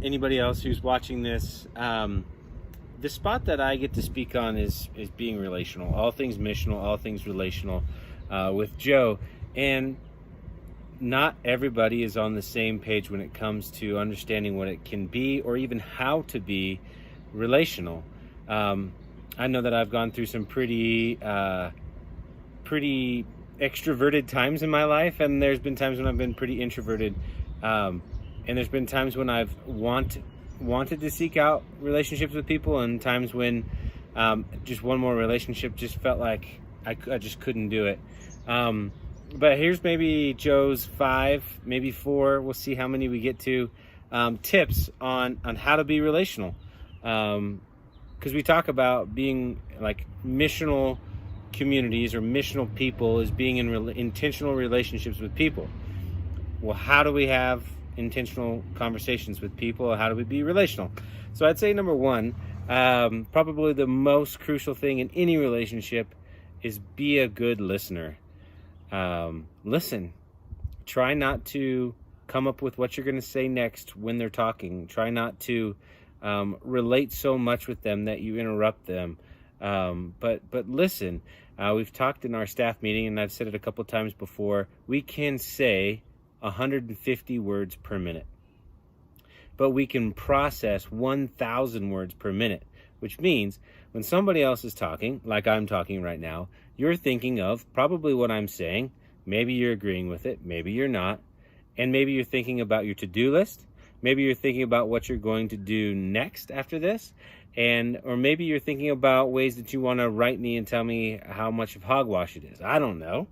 anybody else who's watching this. The spot that I get to speak on is being relational, all things missional, all things relational, with Joe. And not everybody is on the same page when it comes to understanding what it can be or even how to be relational. I know that I've gone through some pretty extroverted times in my life, and there's been times when I've been pretty introverted, and there's been times when I've wanted to seek out relationships with people, and times when just one more relationship just felt like I just couldn't do it. But here's maybe Joe's 5, maybe 4. We'll see how many we get to. Tips on how to be relational. Because we talk about being like missional communities or missional people as being in intentional relationships with people. Well, how do we have intentional conversations with people? How do we be relational? So I'd say number 1, probably the most crucial thing in any relationship is be a good listener. Listen. Try not to come up with what you're going to say next when they're talking. Try not to relate so much with them that you interrupt them. But listen. We've talked in our staff meeting, and I've said it a couple times before. We can say 150 words per minute, but we can process 1,000 words per minute, which means when somebody else is talking, like I'm talking right now, you're thinking of probably what I'm saying. Maybe you're agreeing with it, maybe you're not, and maybe you're thinking about your to-do list. Maybe you're thinking about what you're going to do next after this, or maybe you're thinking about ways that you want to write me and tell me how much of hogwash it is. I don't know,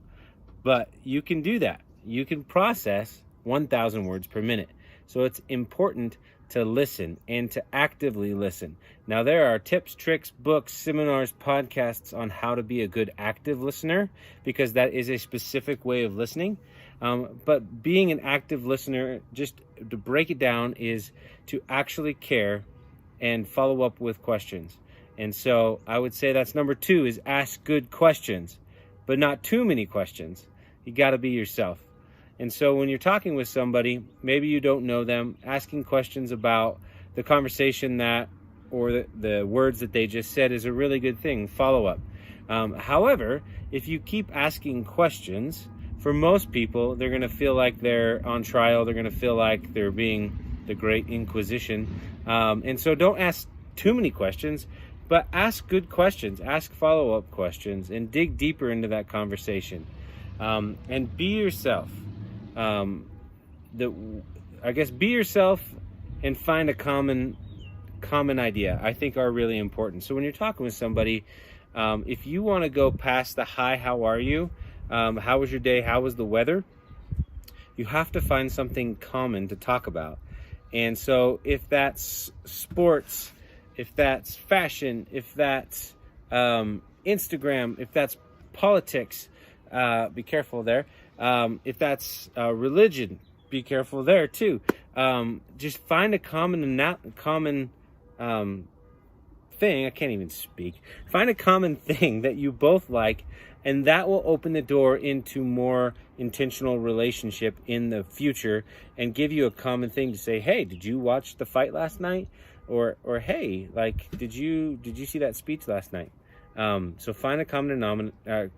but you can do that. You can process 1,000 words per minute. So it's important to listen and to actively listen. Now, there are tips, tricks, books, seminars, podcasts on how to be a good active listener, because that is a specific way of listening. But being an active listener, just to break it down, is to actually care and follow up with questions. And so I would say that's number 2, is ask good questions, but not too many questions. You got to be yourself. And so when you're talking with somebody, maybe you don't know them, asking questions about the conversation or the words that they just said is a really good thing. Follow up. However, if you keep asking questions, for most people, they're going to feel like they're on trial. They're going to feel like they're being the Great Inquisition. And so don't ask too many questions, but ask good questions. Ask follow-up questions and dig deeper into that conversation. And be yourself. Be yourself and find a common idea, I think, are really important. So when you're talking with somebody, if you want to go past the hi, how are you? How was your day? How was the weather? You have to find something common to talk about. And so if that's sports, if that's fashion, if that's Instagram, if that's politics, be careful there. If that's religion, be careful there too. Just find a common thing. I can't even speak. Find a common thing that you both like, and that will open the door into more intentional relationship in the future, and give you a common thing to say. Hey, did you watch the fight last night? Or hey, like, did you see that speech last night? So find a common I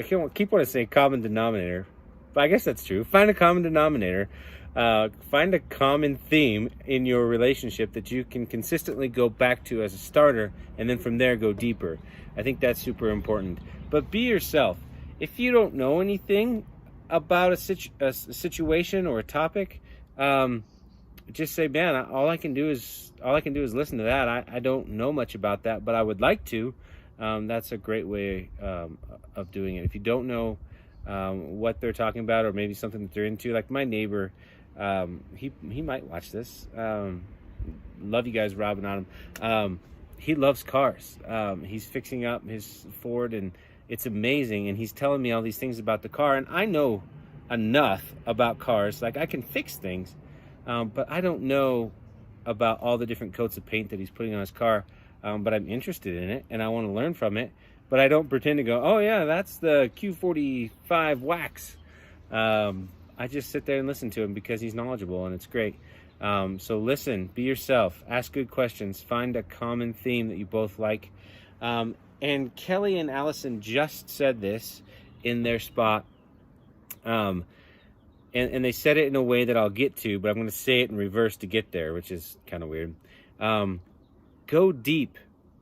keep wanting to say common denominator, but I guess that's true. Find a common denominator. Find a common theme in your relationship that you can consistently go back to as a starter, and then from there go deeper. I think that's super important. But be yourself. If you don't know anything about a situation or a topic, just say, man, all I can do is listen to that. I don't know much about that, but I would like to. That's a great way of doing it. If you don't know what they're talking about, or maybe something that they're into, like my neighbor, he might watch this. Love you guys, Rob and Adam. He loves cars. He's fixing up his Ford, and it's amazing. And he's telling me all these things about the car, and I know enough about cars. Like, I can fix things, but I don't know about all the different coats of paint that he's putting on his car. But I'm interested in it, and I want to learn from it. But I don't pretend to go, oh yeah, that's the Q45 wax. I just sit there and listen to him because he's knowledgeable, and it's great. So listen, be yourself, ask good questions, find a common theme that you both like. And Kelly and Allison just said this in their spot. And they said it in a way that I'll get to, but I'm going to say it in reverse to get there, which is kind of weird. Go deep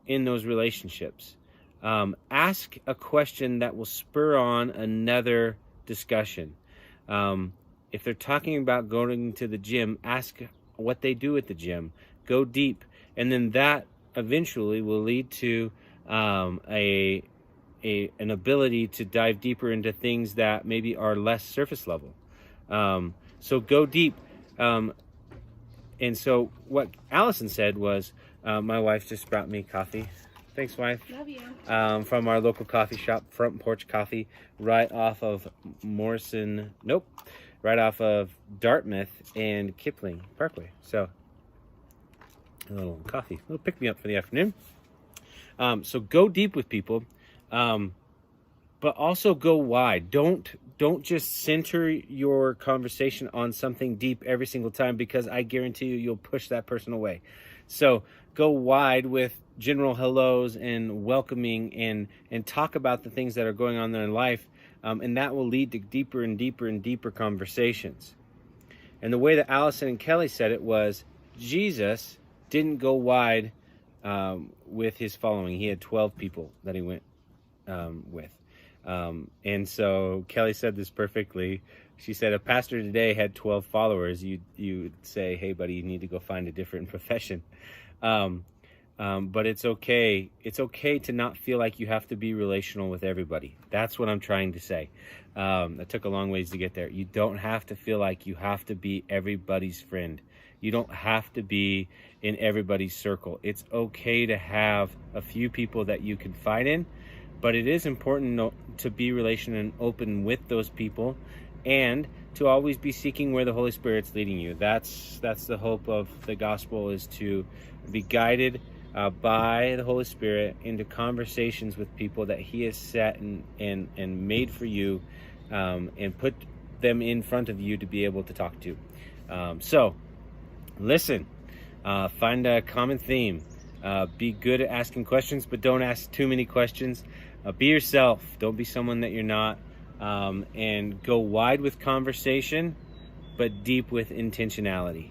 in those relationships. Ask a question that will spur on another discussion. If they're talking about going to the gym, ask what they do at the gym. Go deep, and then that eventually will lead to an ability to dive deeper into things that maybe are less surface level. So go deep. And so what Allison said was, my wife just brought me coffee. Thanks, wife. Love you. From our local coffee shop, Front Porch Coffee, right off of right off of Dartmouth and Kipling Parkway. So a little coffee, a little pick-me-up for the afternoon. So go deep with people, but also go wide. Don't just center your conversation on something deep every single time, because I guarantee you'll push that person away. So go wide with general hellos and welcoming, and talk about the things that are going on in their life, and that will lead to deeper and deeper and deeper conversations. And the way that Allison and Kelly said it was, Jesus didn't go wide with his following. He had 12 people that he went with. And so Kelly said this perfectly. She said, a pastor today had 12 followers. You'd say, hey, buddy, you need to go find a different profession. But it's okay. It's okay to not feel like you have to be relational with everybody. That's what I'm trying to say. That took a long ways to get there. You don't have to feel like you have to be everybody's friend. You don't have to be in everybody's circle. It's okay to have a few people that you confide in, but it is important to be relational and open with those people, and to always be seeking where the Holy Spirit's leading you. That's the hope of the gospel, is to be guided by the Holy Spirit into conversations with people that he has set and made for you, and put them in front of you to be able to talk to. So listen, find a common theme, be good at asking questions, but don't ask too many questions. Be yourself. Don't be someone that you're not. And go wide with conversation, but deep with intentionality.